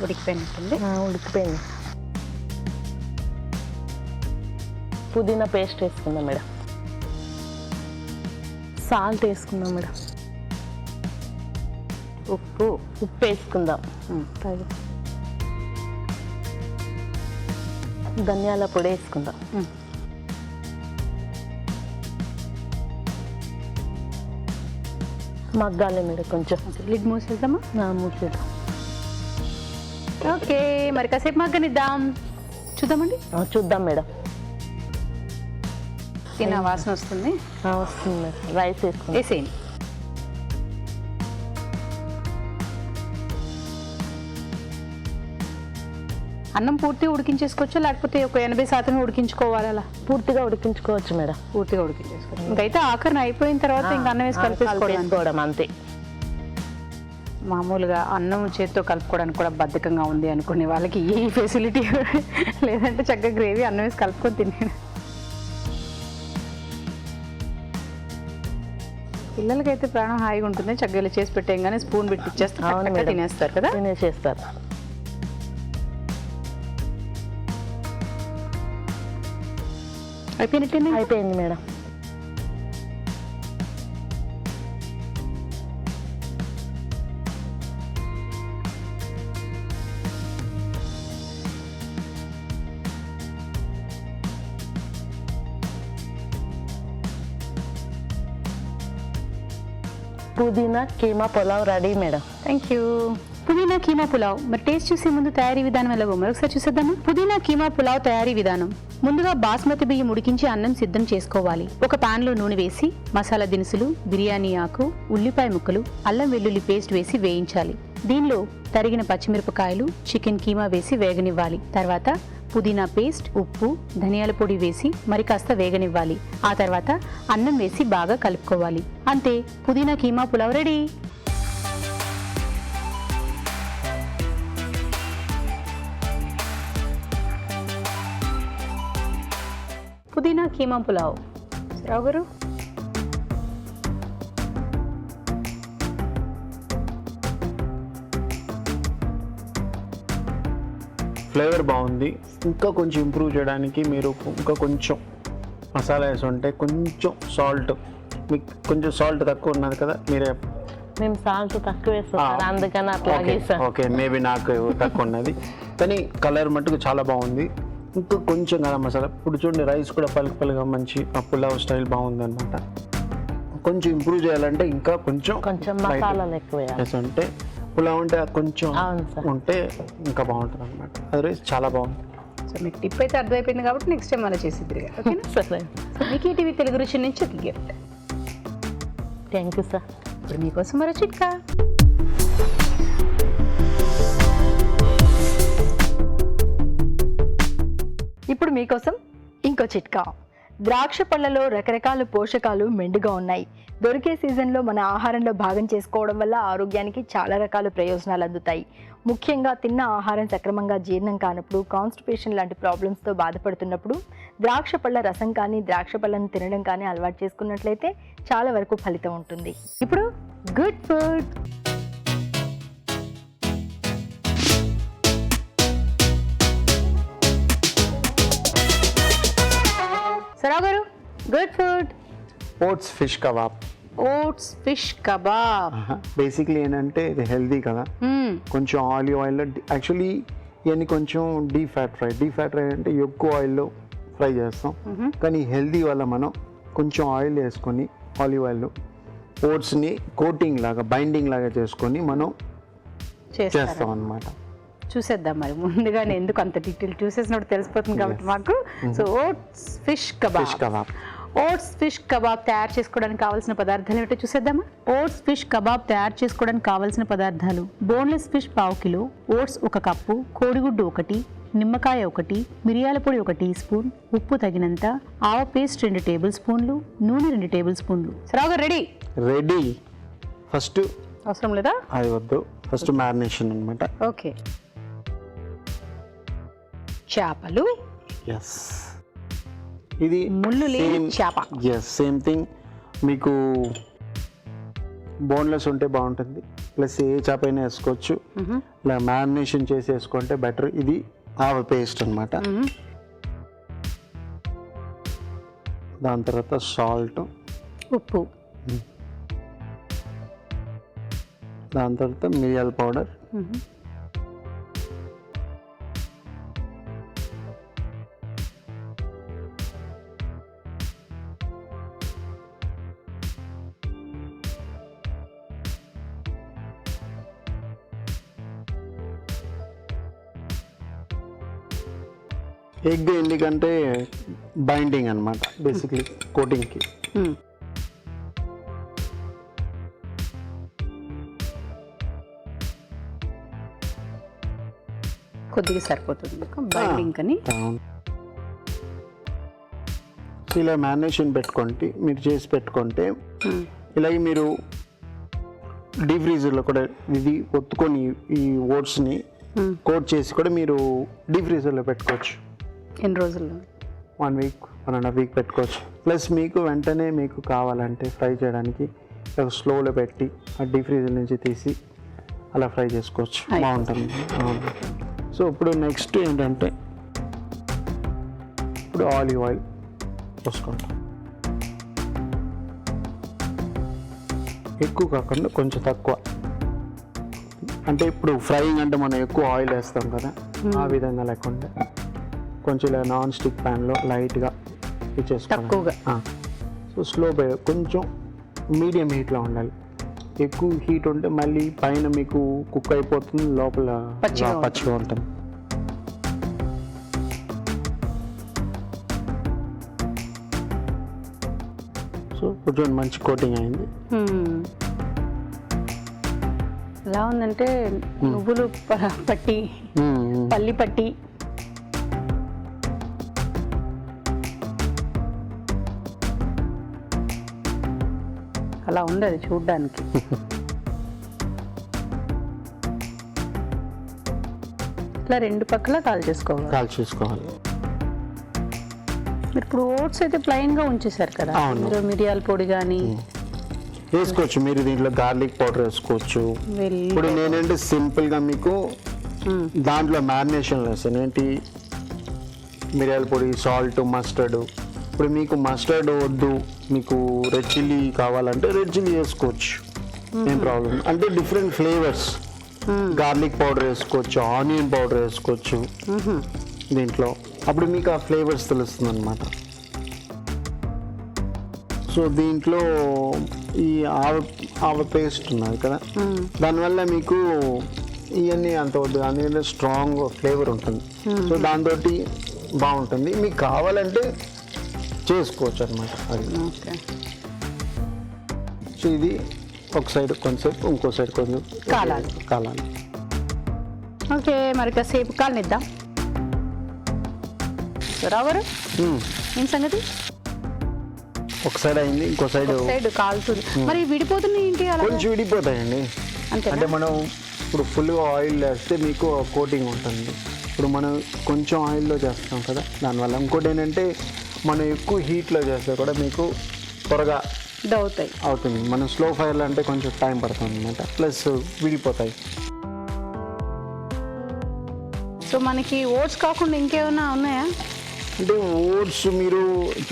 [SPEAKER 1] ఉడికిపోయినట్టుంది.
[SPEAKER 4] ఉడికిపోయింది. పుదీనా పేస్ట్ వేసుకుందాం మేడం. సాల్ట్ వేసుకుందాం మేడం. ఉప్పు వేసుకుందాం. ధనియాల పొడి వేసుకుందాం. మగ్గాలి మేడం కొంచెం.
[SPEAKER 1] లిడ్ మూసేద్దామా?
[SPEAKER 4] మూసేద్దాం.
[SPEAKER 1] ఓకే, మరి కాసేపు మగ్గనిద్దాం. చూద్దామండి.
[SPEAKER 4] చూద్దాం మేడం.
[SPEAKER 1] తిన్న వాసన వస్తుంది.
[SPEAKER 4] వస్తుంది మేడం. రైస్ వేసుకుందాం.
[SPEAKER 1] వేసేయండి. అన్నం పూర్తిగా ఉడికించేసుకోవచ్చా లేకపోతే ఒక 80% ఉడికించుకోవాలి? అలా
[SPEAKER 4] పూర్తిగా ఉడికించుకోవచ్చు మేడం.
[SPEAKER 1] పూర్తిగా ఉడికించేసుకోవచ్చు. ఇంకైతే ఆఖరిని అయిపోయిన తర్వాత ఇంకా అన్నం వేసి
[SPEAKER 4] కలిపేసుకోవడం అంతే.
[SPEAKER 1] మామూలుగా అన్నం చేత్తో కలుపుకోవడానికి కూడా బద్ధకంగా ఉంది అనుకునే వాళ్ళకి ఈ ఫెసిలిటీ లేదంటే చక్కగా గ్రేవీ అన్నం వేసి కలుపుకొని తినే. పిల్లలకైతే ప్రాణం హాయిగా ఉంటుంది. చక్కగా ఇలా చేసి పెట్టేయంగానే స్పూన్ పెట్టి ఇచ్చేస్తారు, తినేస్తారు కదా.
[SPEAKER 4] తినేసేస్తారు. అయిపోయింది మేడం. పుదీనా keema pulao ready madam.
[SPEAKER 1] Thank you. పుదీనా కీమా పులావ్. మరి టేస్ట్ చూసే ముందు తయారీ విధానం ఎలాగో మరొకసారి చూసేద్దామా? పుదీనా కీమా పులావ్ తయారీ విధానం. ముందుగా బాస్మతి బియ్యం ఉడికించి అన్నం సిద్ధం చేసుకోవాలి. ఒక పాన్ లో నూనె వేసి మసాలా దినుసులు, బిర్యానీ ఆకు, ఉల్లిపాయ ముక్కలు, అల్లం వెల్లుల్లి పేస్ట్ వేసి వేయించాలి. దీనిలో తరిగిన పచ్చిమిరపకాయలు, చికెన్ కీమా వేసి వేగనివ్వాలి. తర్వాత పుదీనా పేస్ట్, ఉప్పు, ధనియాల పొడి వేసి మరి కాస్త వేగనివ్వాలి. ఆ తర్వాత అన్నం వేసి బాగా కలుపుకోవాలి. అంతే, పుదీనా కీమా పులావ్ రెడీ. పుదీనా కీమా పులావ్. రావు గారు,
[SPEAKER 2] ఫ్లేవర్ బాగుంది. ఇంకా కొంచెం ఇంప్రూవ్ చేయడానికి మీరు ఇంకా కొంచెం మసాలా వేసి ఉంటే, కొంచెం సాల్ట్, మీకు కొంచెం సాల్ట్ తక్కువ ఉన్నది కదా, మీరే.
[SPEAKER 4] మేము సాల్ట్ తక్కువ వేస్తాం అందుకని అట్లా.
[SPEAKER 2] ఓకే, మేబీ నాకు తక్కువ ఉన్నది కానీ కలర్ మట్టుకు చాలా బాగుంది. ఇంకా కొంచెం గరం మసాలా. ఇప్పుడు చూడండి, రైస్ కూడా పలుకుగా మంచి పులావ్ స్టైల్ బాగుంది అనమాట. కొంచెం ఇంప్రూవ్ చేయాలంటే ఇంకా కొంచెం
[SPEAKER 4] మసాలాలు ఎక్కువ
[SPEAKER 2] ఉంటే, పులావ్ అంటే కొంచెం ఉంటే ఇంకా బాగుంటుంది అనమాట. అదర్వైజ్ చాలా బాగుంది.
[SPEAKER 1] సో మీకు టిప్ అయితే అర్థమైపోయింది కాబట్టి నెక్స్ట్ టైం అలా చేసి
[SPEAKER 4] సరే.
[SPEAKER 1] మీకు టీవీ తెలుగు రుచి నుంచి ఒక గిఫ్ట్.
[SPEAKER 4] Thank you sir.
[SPEAKER 1] ఇప్పుడు మీకోసం మరో చిట్కా.
[SPEAKER 3] ఇప్పుడు మీకోసం ఇంకో చిట్కా. ద్రాక్ష పళ్ళలో రకరకాల పోషకాలు మెండుగా ఉన్నాయి. దొరికే సీజన్లో మన ఆహారంలో భాగం చేసుకోవడం వల్ల ఆరోగ్యానికి చాలా రకాల ప్రయోజనాలు అందుతాయి. ముఖ్యంగా తిన్న ఆహారం సక్రమంగా జీర్ణం కానప్పుడు, కాన్స్టిపేషన్ లాంటి ప్రాబ్లమ్స్తో బాధపడుతున్నప్పుడు ద్రాక్ష పళ్ళ రసం కానీ ద్రాక్ష పళ్ళను తినడం కానీ అలవాటు చేసుకున్నట్లయితే చాలా వరకు ఫలితం ఉంటుంది. ఇప్పుడు గుడ్ ఫుడ్.
[SPEAKER 1] సరావు గారు, good food.
[SPEAKER 2] Oats fish kebab.
[SPEAKER 1] Oats fish kebab.
[SPEAKER 2] Basically ఏంటంటే ఇది హెల్దీ కదా. కొంచెం ఆలివ్ ఆయిల్లో, యాక్చువల్లీ ఇవన్నీ కొంచెం డీప్ ఫ్యాట్ ఫ్రై అంటే ఎక్కువ ఆయిల్లో ఫ్రై చేస్తాం. కానీ హెల్దీ వల్ల మనం కొంచెం ఆయిల్ వేసుకొని ఆలివ్ ఆయిల్ ఓట్స్ని కోటింగ్ లాగా, బైండింగ్ లాగా చేసుకొని మనం చేస్తాం అన్నమాట.
[SPEAKER 1] చూసేద్దాం మరి. ముందుగానే ఎందుకు అంత డీటెయిల్ చూసేసినప్పుడు తెలిసిపోతుంది కాబట్టి మాకు. So oats fish kebab. Oats fish kebab తయారు చేసుకోవడానికి కావాల్సిన పదార్థాలు ఏమిటో చూసేద్దామా? ఓట్స్ ఫిష్ కబాబ్ తయారు చేసుకోవడానికి కావాల్సిన పదార్థాలు: boneless fish 1/2 kilo, oats 1 cup, కోడిగుడ్డు 1, నిమ్మకాయ 1, మిరియాల పొడి 1 టీ స్పూన్, ఉప్పు తగినంత, ఆవ పేస్ట్ 2 టేబుల్ స్పూన్లు, నూనె 2 టేబుల్ స్పూన్లు. సరావు గారు రెడీ?
[SPEAKER 2] రెడీ. ఫస్ట్
[SPEAKER 1] అవసరం లేదా?
[SPEAKER 2] అది వద్దు, ఫస్ట్ మ్యారినేషన్ అనమాట.
[SPEAKER 1] ఓకే. చేపలు.
[SPEAKER 2] ఎస్, ఇది
[SPEAKER 1] ముళ్ళు లేని చేప.
[SPEAKER 2] Yes, same thing. మీకు బోన్లెస్ ఉంటే బాగుంటుంది, ప్లస్ ఏ చేప అయినా వేసుకోవచ్చు. ఇలా మ్యారినేషన్ చేసి వేసుకుంటే బెటర్. ఇది ఆవ పేస్ట్ అనమాట. దాని తర్వాత సాల్ట్,
[SPEAKER 1] ఉప్పు,
[SPEAKER 2] దాని తర్వాత మిరియాల పౌడర్, ఎగ్. ఎందుకంటే బైండింగ్ అనమాట, బేసిక్లీ కోటింగ్కి.
[SPEAKER 1] కొద్దిగా సరిపోతుంది బైండింగ్ అని.
[SPEAKER 2] ఇలా మ్యారినేషన్ పెట్టుకుంటే, మీరు చేసి పెట్టుకుంటే, ఇలాగే మీరు డీప్ ఫ్రీజర్లో కూడా ఇది ఒత్తుకొని ఈ ఓట్స్ని కోట్ చేసి కూడా మీరు డీప్ ఫ్రీజర్లో పెట్టుకోవచ్చు.
[SPEAKER 1] ఎన్ని రోజుల్లో?
[SPEAKER 2] 1 వీక్, 1.5 వీక్ పెట్టుకోవచ్చు. ప్లస్ మీకు వెంటనే మీకు కావాలంటే ఫ్రై చేయడానికి స్లోలో పెట్టి ఆ డీప్ ఫ్రీజర్ నుంచి తీసి అలా ఫ్రై చేసుకోవచ్చు, బాగుంటుంది. సో ఇప్పుడు నెక్స్ట్ ఏంటంటే, ఇప్పుడు ఆలివ్ ఆయిల్ పోసుకుంటాం. ఎక్కువ కాకుండా కొంచెం తక్కువ. అంటే ఇప్పుడు ఫ్రైయింగ్ అంటే మనం ఎక్కువ ఆయిల్ వేస్తాం కదా, ఆ విధంగా లేకుండా కొంచెం ఇలా నాన్ స్టిక్ ప్యాన్లో లైట్గా ఇచ్చేసుకోవాలి. సో స్లో కొంచెం మీడియం హీట్లో ఉండాలి. ఎక్కువ హీట్ ఉంటే మళ్ళీ పైన మీకు కుక్ అయిపోతుంది, లోపల పచ్చిగా ఉంటుంది. సో కొంచెం మంచి కోటింగ్ అయింది.
[SPEAKER 1] ఎలా ఉందంటే నువ్వులు పట్టి, పల్లి పట్టి, అలా ఉంది అది చూడ్డానికి. ఇట్లా 2 పక్కల
[SPEAKER 2] కాల్చేసుకోవాలి.
[SPEAKER 1] మీరు ఇప్పుడు ఓట్స్ అయితే ప్లెయిన్ గా ఉంచేసారు కదా, మీరు మిరియాల పొడి కానీ
[SPEAKER 2] వేసుకోవచ్చు. మీరు దీంట్లో గార్లిక్ పౌడర్ వేసుకోవచ్చు. ఇప్పుడు నేనంటే సింపుల్ గా మీకు దాంట్లో మ్యారినేషన్ వేస్తాను. ఏంటి, మిరియాల పొడి, సాల్ట్, మస్టర్డ్. ఇప్పుడు మీకు మస్టర్డ్ వద్దు, మీకు రెడ్ చిల్లీ కావాలంటే రెడ్ చిల్లీ వేసుకోవచ్చు, ఏం ప్రాబ్లం. అంటే డిఫరెంట్ ఫ్లేవర్స్. గార్లిక్ పౌడర్ వేసుకోవచ్చు, ఆనియన్ పౌడర్ వేసుకోవచ్చు దీంట్లో. అప్పుడు మీకు ఆ ఫ్లేవర్స్ తెలుస్తుంది అనమాట. సో దీంట్లో ఈ ఆవ పేస్ట్ ఉన్నది కదా, దానివల్ల మీకు ఇవన్నీ అంత వద్దు, అందుకని స్ట్రాంగ్ ఫ్లేవర్ ఉంటుంది. సో దాంతో బాగుంటుంది. మీకు కావాలంటే చేసుకోవచ్చు అనమాట అది. సో ఇది ఒక సైడ్ కొంచెంసేపు, ఇంకో సైడ్ కొంచెం కాలాలి.
[SPEAKER 1] ఓకే, మరి కాసేపు కాలనిద్దాం. రావరు ఏం సంగతి?
[SPEAKER 2] ఒక సైడ్ అయింది, ఇంకో సైడ్
[SPEAKER 1] కాలుతుంది. మరి విడిపోతున్నాయి ఏంటి?
[SPEAKER 2] కొంచెం విడిపోతాయండి. అంటే మనం ఇప్పుడు ఫుల్గా ఆయిల్ వేస్తే మీకు కోటింగ్ ఉంటుంది. ఇప్పుడు మనం కొంచెం ఆయిల్లో చేస్తాం కదా, దానివల్ల. ఇంకోటి ఏంటంటే, మనం ఎక్కువ హీట్లో చేస్తే కూడా మీకు త్వరగా అవుతుంది. మనం స్లో ఫైర్లో అంటే కొంచెం టైం పడుతుంది అనమాట, ప్లస్ విడిపోతాయి.
[SPEAKER 1] సో మనకి ఓట్స్ కాకుండా ఇంకేమైనా ఉన్నాయా?
[SPEAKER 2] అంటే ఓట్స్ మీరు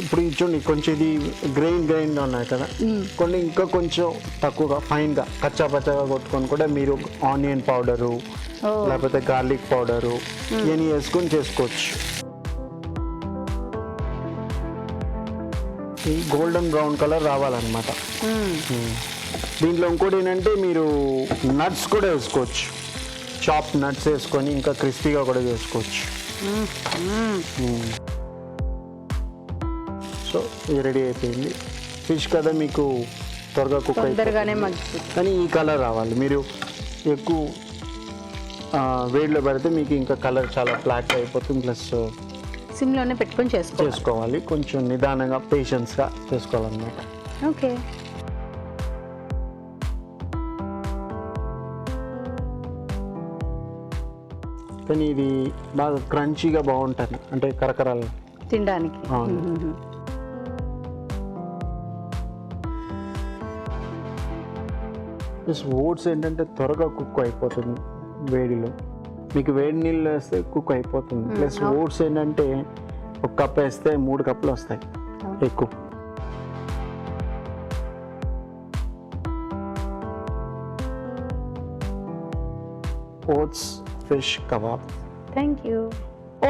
[SPEAKER 2] ఇప్పుడు చూడండి, కొంచెం ఇది గ్రెయిన్గా ఉన్నాయి కదా, కొన్ని ఇంకా కొంచెం తక్కువగా ఫైన్గా కచ్చా పచ్చగా కొట్టుకొని కూడా మీరు ఆనియన్ పౌడరు లేకపోతే గార్లిక్ పౌడరు ఇవన్నీ వేసుకొని చేసుకోవచ్చు. ఈ గోల్డెన్ బ్రౌన్ కలర్ రావాలన్నమాట. దీంట్లో ఇంకోటి ఏంటంటే, మీరు నట్స్ కూడా వేసుకోవచ్చు. చాప్ నట్స్ వేసుకొని ఇంకా క్రిస్పీగా కూడా చేసుకోవచ్చు. సో ఇది రెడీ అయిపోయింది. ఫిష్ కదా మీకు త్వరగా కుక్ అయిపోతుంది, కానీ ఈ కలర్ రావాలి. మీరు ఎక్కువ వేడిలో పెడితే మీకు ఇంకా కలర్ చాలా బ్లాక్ అయిపోతుంది. ప్లస్
[SPEAKER 1] సిమ్లోనే పెట్టుకొని
[SPEAKER 2] చేసుకోవాలి, కొంచెం నిదానంగా పేషెన్స్గా చేసుకోవాలన్నమాట.
[SPEAKER 1] ఓకే.
[SPEAKER 2] కానీ ఇది బాగా క్రంచీగా బాగుంటుంది, అంటే కరకరాలు
[SPEAKER 1] తినడానికి.
[SPEAKER 2] ప్లస్ ఓట్స్ ఏంటంటే త్వరగా కుక్ అయిపోతుంది వేడిలో, మీకు వేడి నీళ్ళు వేస్తే కుక్ అయిపోతుంది. ప్లస్ ఓట్స్ ఏంటంటే ఒక కప్ వేస్తే 3 కప్పులు వస్తాయి ఎక్కువ. Oats fish kebab.
[SPEAKER 1] Thank you.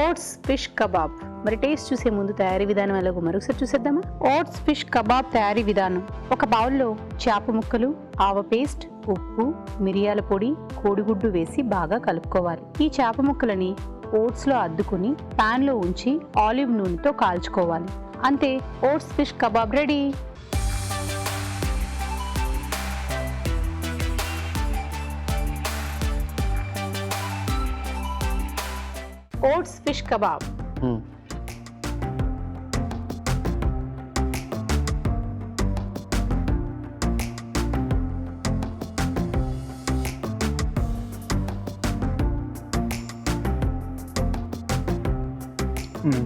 [SPEAKER 1] Oats fish kebab. మరి టేస్ట్ చూసే ముందు తయారీ విధానం ఎలాగో మరొకసారి చూసేద్దామా? ఓట్స్ ఫిష్ కబాబ్ తయారీ విధానం: ఒక బౌల్లో చేప ముక్కలు, ఆవ పేస్ట్, ఉప్పు, మిరియాల పొడి, కోడిగుడ్డు వేసి బాగా కలుపుకోవాలి. ఈ చేప ముక్కలని ఓట్స్లో అద్దుకుని ప్యాన్లో ఉంచి ఆలివ్ నూనెతో కాల్చుకోవాలి. అంతే, oats fish kebab ready. Oats fish kebab.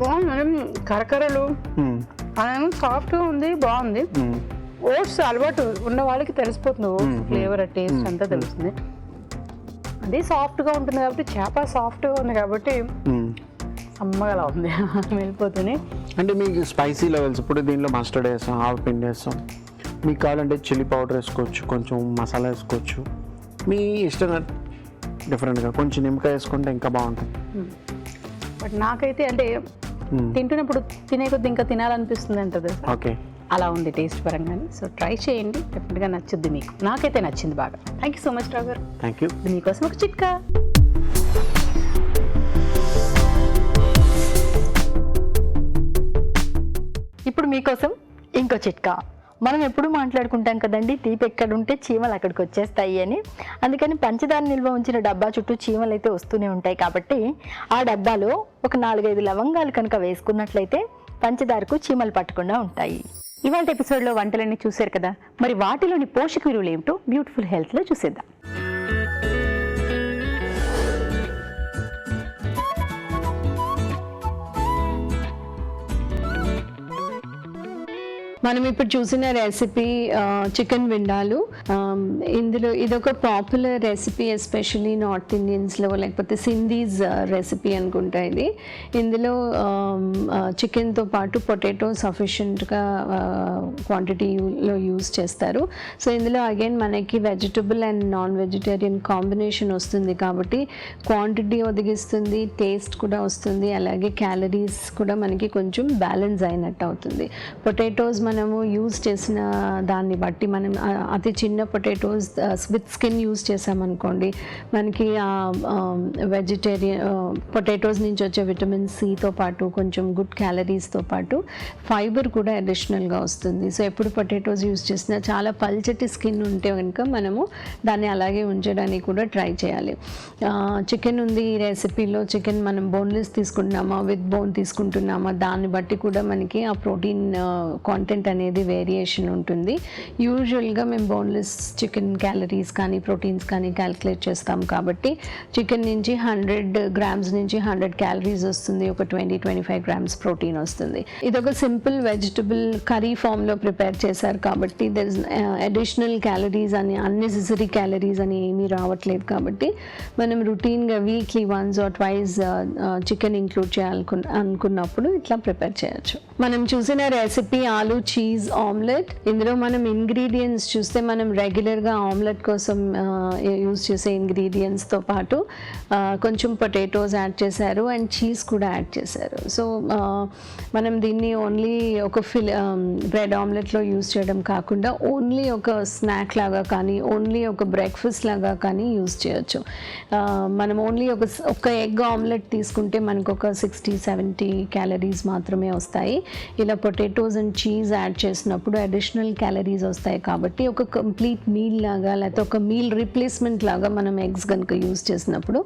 [SPEAKER 1] బాగుంది, కరకరలు సాఫ్ట్గా ఉంది, బాగుంది. ఓట్స్ అలవాటు ఉన్న వాళ్ళకి తెలిసిపోతుంది, ఓట్స్ ఫ్లేవర్ టేస్ట్ అంతా తెలుస్తుంది. అది సాఫ్ట్గా ఉంటుంది కాబట్టి, చేప సాఫ్ట్గా ఉంది కాబట్టి అమ్మగలా ఉంది, వెళ్ళిపోతుంది.
[SPEAKER 2] అంటే మీకు స్పైసీ లెవెల్స్ ఇప్పుడు దీనిలో మస్టర్డ్ వేస్తాం, ఆవపిండి వేస్తాం, మీకు కావాలంటే చిల్లీ పౌడర్ వేసుకోవచ్చు, కొంచెం మసాలా వేసుకోవచ్చు, మీ ఇష్టంగా డిఫరెంట్గా కొంచెం నిమ్మకాయ వేసుకుంటే ఇంకా బాగుంటుంది.
[SPEAKER 1] బట్ నాకైతే అంటే తింటున్నప్పుడు తినే కొద్ది ఇంకా తినాలనిపిస్తుంది అంటది.
[SPEAKER 2] ఓకే,
[SPEAKER 1] అలా ఉంది టేస్ట్ పరంగానే. సో ట్రై చేయండి, డెఫినెట్గా నచ్చుద్ది మీకు. నాకైతే నచ్చింది బాగా. థ్యాంక్ యూ సో మచ్ రావు గారు.
[SPEAKER 2] Thank you.
[SPEAKER 1] మీకోసం ఒక చిట్కా.
[SPEAKER 3] ఇప్పుడు మీకోసం ఇంకో చిట్కా. మనం ఎప్పుడు మాట్లాడుకుంటాం కదండి, తీపి ఎక్కడుంటే చీమలు అక్కడికి వచ్చేస్తాయి అని. అందుకని పంచదార నిల్వ ఉంచిన డబ్బా చుట్టూ చీమలు అయితే వస్తూనే ఉంటాయి. కాబట్టి ఆ డబ్బాలో ఒక 4-5 లవంగాలు కనుక వేసుకున్నట్లయితే పంచదారకు చీమలు పట్టకుండా ఉంటాయి.
[SPEAKER 1] ఇవాళ ఎపిసోడ్లో వంటలన్నీ చూశారు కదా, మరి వాటిలోని పోషక విలువలు ఏమిటో బ్యూటిఫుల్ హెల్త్లో చూసేద్దాం.
[SPEAKER 5] మనం ఇప్పుడు చూసిన రెసిపీ చికెన్ విండాలు. ఇందులో ఇదొక పాపులర్ రెసిపీ, ఎస్పెషలీ నార్త్ ఇండియన్స్లో, లేకపోతే సింధీస్ రెసిపీ అనుకుంటా ఇది. ఇందులో చికెన్తో పాటు పొటాటో సఫిషియెంట్గా క్వాంటిటీలో యూజ్ చేస్తారు. సో ఇందులో అగైన్ మనకి vegetable and non vegetarian combination వస్తుంది కాబట్టి క్వాంటిటీ ఒదిగిస్తుంది, టేస్ట్ కూడా వస్తుంది, అలాగే క్యాలరీస్ కూడా మనకి కొంచెం బ్యాలెన్స్ అయినట్టు అవుతుంది. పొటాటోస్ మనము యూజ్ చేసిన దాన్ని బట్టి, మనం అతి చిన్న పొటాటోస్ విత్ స్కిన్ యూజ్ చేసామనుకోండి, మనకి వెజిటేరియన్ పొటాటోస్ నుంచి వచ్చే విటమిన్ సితో పాటు కొంచెం గుడ్ క్యాలరీస్తో పాటు ఫైబర్ కూడా అడిషనల్గా వస్తుంది. సో ఎప్పుడు పొటాటోస్ యూజ్ చేసినా చాలా పల్చటి స్కిన్ ఉంటే కనుక మనము దాన్ని అలాగే ఉంచడానికి కూడా ట్రై చేయాలి. చికెన్ ఉంది ఈ రెసిపీలో, చికెన్ మనం బోన్లెస్ తీసుకుంటున్నామా విత్ బోన్ తీసుకుంటున్నామా దాన్ని బట్టి కూడా మనకి ఆ ప్రోటీన్ కాంటెంట్ అనేది వేరియేషన్ ఉంటుంది. యూజువల్గా మేము బోన్లెస్ చికెన్ క్యాలరీస్ కానీ ప్రోటీన్స్ కానీ క్యాల్కులేట్ చేస్తాం కాబట్టి చికెన్ నుంచి 100 grams నుంచి 100 calories వస్తుంది, ఒక 20-25 grams ప్రోటీన్ వస్తుంది. ఇది ఒక సింపుల్ వెజిటబుల్ కర్రీ ఫామ్లో ప్రిపేర్ చేశారు కాబట్టి దర్ ఇస్ అడిషనల్ క్యాలరీస్ అని, అన్నెసెసరీ క్యాలరీస్ అని ఏమీ రావట్లేదు. కాబట్టి మనం రొటీన్గా weekly once or twice chicken include అనుకున్నప్పుడు ఇట్లా ప్రిపేర్ చేయొచ్చు. మనం చూసిన రెసిపీ ఆలూ చీజ్ ఆమ్లెట్. ఇందులో మనం ఇంగ్రీడియంట్స్ చూస్తే మనం రెగ్యులర్గా ఆమ్లెట్ కోసం యూజ్ చేసే ఇంగ్రీడియంట్స్తో పాటు కొంచెం పొటాటోస్ యాడ్ చేశారు అండ్ చీజ్ కూడా యాడ్ చేశారు. సో మనం దీన్ని ఓన్లీ ఒక బ్రెడ్ ఆమ్లెట్లో యూజ్ చేయడం కాకుండా ఓన్లీ ఒక స్నాక్ లాగా కానీ ఓన్లీ ఒక బ్రేక్ఫాస్ట్ లాగా కానీ యూజ్ చేయొచ్చు. మనం ఓన్లీ ఒక ఎగ్ ఆమ్లెట్ తీసుకుంటే మనకు ఒక 60-70 calories మాత్రమే వస్తాయి. ఇలా పొటాటోస్ అండ్ చీజ్ యాడ్ చేసినప్పుడు అడిషనల్ క్యాలరీస్ వస్తాయి కాబట్టి ఒక కంప్లీట్ మీల్ లాగా లేకపోతే ఒక మీల్ రీప్లేస్మెంట్ లాగా మనం ఎగ్స్ కనుక యూస్ చేసినప్పుడు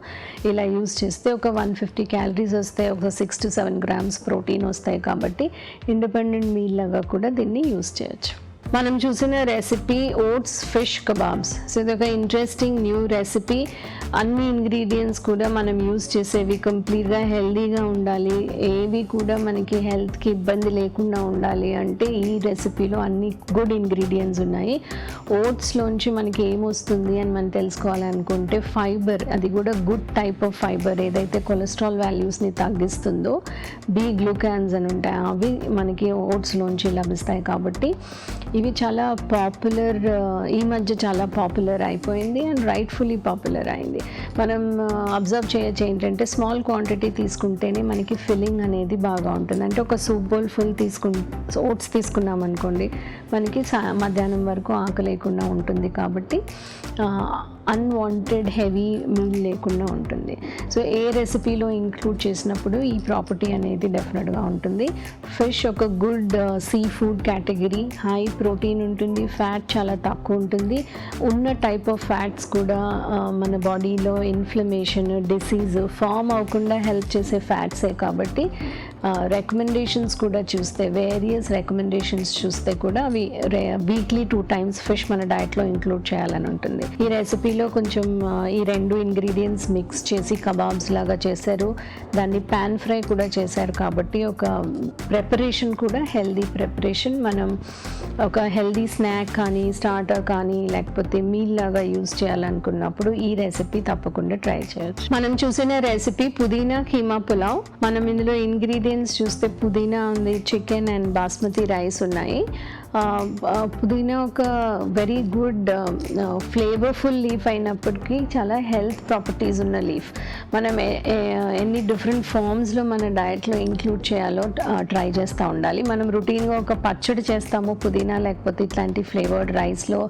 [SPEAKER 5] ఇలా యూస్ చేస్తే ఒక 150 క్యాలరీస్ వస్తాయి, ఒక 6 to 7 grams ప్రోటీన్ వస్తాయి కాబట్టి ఇండిపెండెంట్ మీల్ లాగా కూడా దీన్ని యూస్ చేయొచ్చు. మనం చూసిన recipe oats fish kebabs. So ఇది ఒక ఇంట్రెస్టింగ్ న్యూ రెసిపీ. అన్ని ఇంగ్రీడియంట్స్ కూడా మనం యూస్ చేసేవి కంప్లీట్గా హెల్దీగా ఉండాలి, ఏవి కూడా మనకి హెల్త్కి ఇబ్బంది లేకుండా ఉండాలి అంటే ఈ రెసిపీలో అన్ని గుడ్ ఇంగ్రీడియంట్స్ ఉన్నాయి. ఓట్స్లోంచి మనకి ఏమొస్తుంది అని మనం తెలుసుకోవాలనుకుంటే ఫైబర్, అది కూడా గుడ్ టైప్ ఆఫ్ ఫైబర్, ఏదైతే కొలెస్ట్రాల్ వాల్యూస్ని తగ్గిస్తుందో బి గ్లూకాన్స్ అని ఉంటాయి, అవి మనకి ఓట్స్లోంచి లభిస్తాయి. కాబట్టి ఇవి చాలా పాపులర్, ఈ మధ్య చాలా పాపులర్ అయిపోయింది అండ్ రైట్ఫుల్లీ పాపులర్ అయింది. మనం అబ్జర్వ్ చేయొచ్చు ఏంటంటే స్మాల్ క్వాంటిటీ తీసుకుంటేనే మనకి ఫిల్లింగ్ అనేది బాగా ఉంటుంది. అంటే ఒక సూప్ బౌల్ ఫుల్ ఓట్స్ తీసుకున్నాం అనుకోండి, మనకి మధ్యాహ్నం వరకు ఆకలి లేకుండా ఉంటుంది. కాబట్టి అన్వాంటెడ్ హెవీ మీల్ లేకుండా ఉంటుంది. సో ఏ రెసిపీలో ఇంక్లూడ్ చేసినప్పుడు ఈ ప్రాపర్టీ అనేది డెఫినెట్గా ఉంటుంది. ఫిష్ ఒక good sea food category, high protein ఉంటుంది, ఫ్యాట్ చాలా తక్కువ ఉంటుంది. ఉన్న టైప్ ఆఫ్ ఫ్యాట్స్ కూడా మన బాడీలో ఇన్ఫ్లమేషన్, డిసీజ్ ఫామ్ అవ్వకుండా హెల్ప్ చేసే ఫ్యాట్సే. కాబట్టి రికమెండేషన్స్ కూడా చూస్తే, వేరియస్ రికమెండేషన్స్ చూస్తే కూడా అవి వీక్లీ 2 times ఫిష్ మన డైట్లో ఇంక్లూడ్ చేయాలని ఉంటుంది. ఈ రెసిపీలో కొంచెం ఈ 2 ఇంగ్రీడియంట్స్ మిక్స్ చేసి కబాబ్స్ లాగా చేశారు, దాన్ని పాన్ ఫ్రై కూడా చేశారు. కాబట్టి ఒక ప్రిపరేషన్ కూడా హెల్దీ ప్రిపరేషన్. మనం ఒక హెల్దీ స్నాక్ కానీ స్టార్టర్ కానీ లేకపోతే మీల్ లాగా యూజ్ చేయాలనుకున్నప్పుడు ఈ రెసిపీ తప్పకుండా ట్రై చేయొచ్చు. మనం చూసిన రెసిపీ పుదీనా కీమా పులావ్. మనం ఇందులో ఇంగ్రీడియంట్స్ చూస్తే పుదీనా ఉంది, చికెన్ అండ్ బాస్మతి రైస్ ఉన్నాయి. పుదీనా ఒక వెరీ గుడ్ ఫ్లేవర్ఫుల్ లీఫ్ అయినప్పటికీ చాలా హెల్త్ ప్రాపర్టీస్ ఉన్న లీఫ్. మనం ఎన్ని డిఫరెంట్ ఫామ్స్లో మన డయట్లో ఇంక్లూడ్ చేయాలో ట్రై చేస్తూ ఉండాలి. మనం రొటీన్గా ఒక పచ్చడి చేస్తాము పుదీనా, లేకపోతే ఇట్లాంటి ఫ్లేవర్డ్ రైస్లో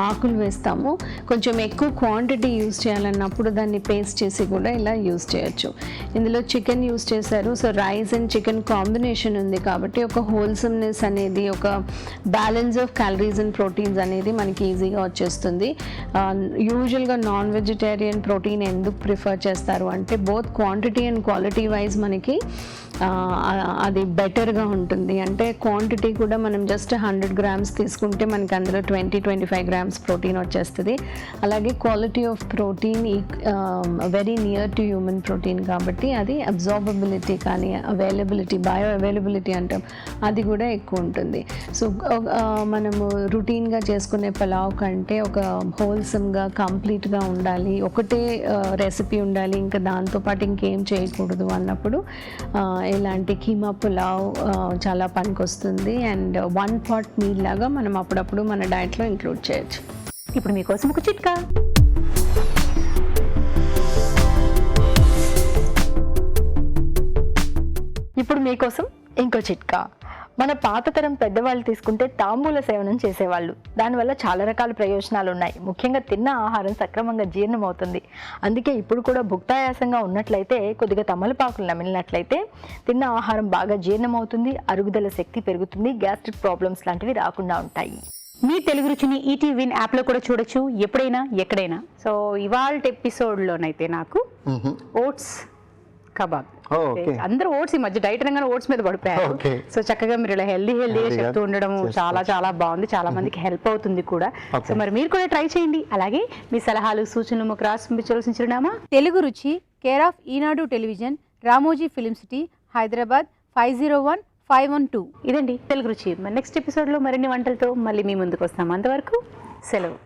[SPEAKER 5] ఆకులు వేస్తాము. కొంచెం ఎక్కువ క్వాంటిటీ యూస్ చేయాలన్నప్పుడు దాన్ని పేస్ట్ చేసి కూడా ఇలా యూస్ చేయొచ్చు. ఇందులో చికెన్ యూస్ చేశారు. So rice and chicken combination ఉంది కాబట్టి ఒక హోల్సమ్నెస్ అనేది, ఒక balance of calories and proteins అనేది మనకి ఈజీగా వచ్చేస్తుంది. యూజువల్గా నాన్ వెజిటేరియన్ ప్రోటీన్ ఎందుకు ప్రిఫర్ చేస్తారు అంటే both quantity and quality wise మనకి అది బెటర్గా ఉంటుంది. అంటే క్వాంటిటీ కూడా మనం జస్ట్ 100 grams తీసుకుంటే మనకి అందులో 20-25 grams ప్రోటీన్ వచ్చేస్తుంది. అలాగే quality of protein very near to human protein కాబట్టి అది అబ్జార్బబిలిటీ కానీ అవైలబిలిటీ, బయో అవైలబిలిటీ అంటాం, అది కూడా ఎక్కువ ఉంటుంది. సో మనము రొటీన్గా చేసుకునే పలావ్ కంటే ఒక హోల్సమ్గా కంప్లీట్గా ఉండాలి, ఒకటే రెసిపీ ఉండాలి, ఇంకా దాంతోపాటు ఇంకేం చేయకూడదు అన్నప్పుడు ఇలాంటి కీమా పులావ్ చాలా పనికొస్తుంది. అండ్ 1 pot మీల్ లాగా మనం అప్పుడప్పుడు మన డైట్లో ఇంక్లూడ్ చేయొచ్చు.
[SPEAKER 1] ఇప్పుడు మీకోసం ఒక చిట్కా.
[SPEAKER 3] ఇప్పుడు మీకోసం ఇంకో చిట్కా. మన పాత తరం పెద్దవాళ్ళు తీసుకుంటే తాంబూల సేవనం చేసేవాళ్ళు. దానివల్ల చాలా రకాల ప్రయోజనాలు ఉన్నాయి. ముఖ్యంగా తిన్న ఆహారం సక్రమంగా జీర్ణం అవుతుంది. అందుకే ఇప్పుడు కూడా భుక్తాయాసంగా ఉన్నట్లయితే కొద్దిగా తమలపాకులు నమిలినట్లయితే తిన్న ఆహారం బాగా జీర్ణం అవుతుంది, అరుగుదల శక్తి పెరుగుతుంది, గ్యాస్ట్రిక్ ప్రాబ్లమ్స్ లాంటివి రాకుండా ఉంటాయి.
[SPEAKER 1] మీ తెలుగు రుచిని ఈటీవీ విన్ యాప్లో కూడా చూడొచ్చు, ఎప్పుడైనా ఎక్కడైనా. సో ఇవాళ ఎపిసోడ్లోనైతే నాకు ఓట్స్ కబాబ్, అందరూ ఓట్స్ ఈ మధ్య డైట్ అనగానే ఓట్స్ మీద పడిపోయారు. సో చక్కగా మీరు ఇలా హెల్దీగా చెప్తూ ఉండడం చాలా చాలా బాగుంది, చాలా మందికి హెల్ప్ అవుతుంది కూడా. సో మరి మీరు కూడా ట్రై చేయండి. అలాగే మీ సలహాలు సూచనలు మాకు రాసి పంపించవలసిన చిరునామా
[SPEAKER 6] తెలుగు రుచి, care of Eenadu television, Ramoji film city, Hyderabad 501512.
[SPEAKER 1] ఇదండి తెలుగు రుచి. మరి నెక్స్ట్ ఎపిసోడ్లో మరిన్ని వంటలతో మళ్ళీ మీ ముందుకు వస్తాం. అంతవరకు సెలవు.